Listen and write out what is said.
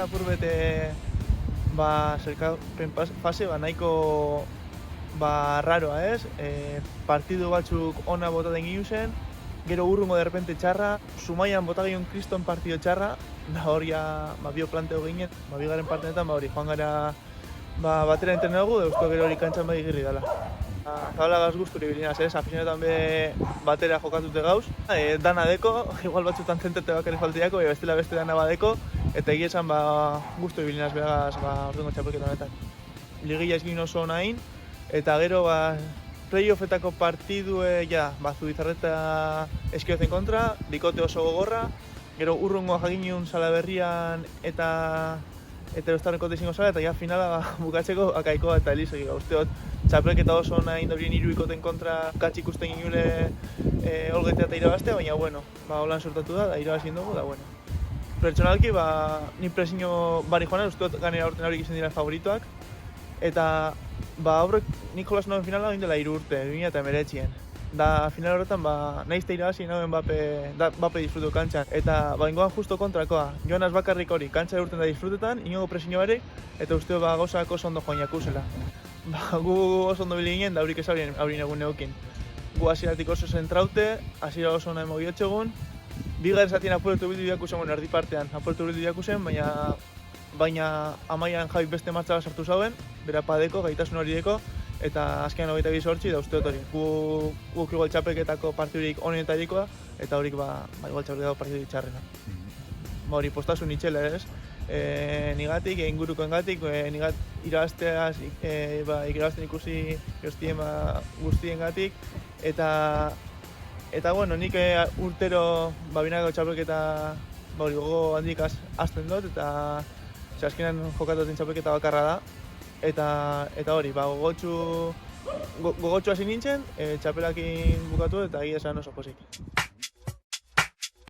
apur bete sailkapen fase nahiko raroa, ez? Partidu batzuk ona botaten ginuzen, gero urrungo derrepente txarra, Zumaian bota gehiun kriston partido txarra, da hori bio planteo ginen, bigarren partenetan hori joan gara batera entrenagu, da uste gero hori kantxan bai girri dela. Zabala gaz guzturi bilinaz, ez? Afizionetan be batera jokatute gauz. Dana deko, igual batzutan zentete bakari faltiako, bestela beste dana badeko, eta egia esan guzturi bilinaz behagaz ordengo txapelketa honetan. Ligilla esgin oso nahin, eta gero playoffetako partidue Zubizarreta Eskiozen kontra, bikote oso gogorra, gero urrungo jakinun Salaberrian eta Eustarren izango zala, eta finala bukatzeko akaikoa eta Elizegi. Usteot, txapelketa oso nahi indorien hiru ikoten kontra katxik ikusten ginule olgetea eta irabaztea, baina holan sortatu da irabazien dugu, da bueno. Pertsonalki, ni presio bari joanen, usteot ganera aurten haurik izan dira favoritoak, eta aurrek Nikolas noen finala egin dela 3 urte, 2019. Da final horretan nahiz irabazi nauen Bape disfrutu kantxan. Eta ingoan justo kontrakoa, joanaz bakarrik hori, kantxa urten da disfrutetan, inogo presio barik, eta usteo gauzak oso ondo joan jakuzela. Gu oso ondo bili ginen, da haurik ez haurien egun neukin. Gu hasieratik oso zentraute, hasiera oso nahi mogiotxegun. Bigarren zatien apuertu bildu diakusen, erdi partean apuertu bildu diakusen, baina amaian Javi beste martxaga sartu zauen, bera padeko, gaitasun hori deko, eta azkenean 28 da usteot hori. Guk igual txapelketako partidurik onenetarikoa, eta horik igual txapelketako partidurik txarrena. Hori postasun itxela, ez? Nigatik, inguruko engatik, irabazteaz, irabazten ikusi guztien gatik, eta nik urtero binako txapelketa gogo handik azten dut, eta azkenean jokatatzen txapelketa bakarra da, eta hori, gogotxu hasi nintzen, txapelakin bukatu eta egia esan oso pozik.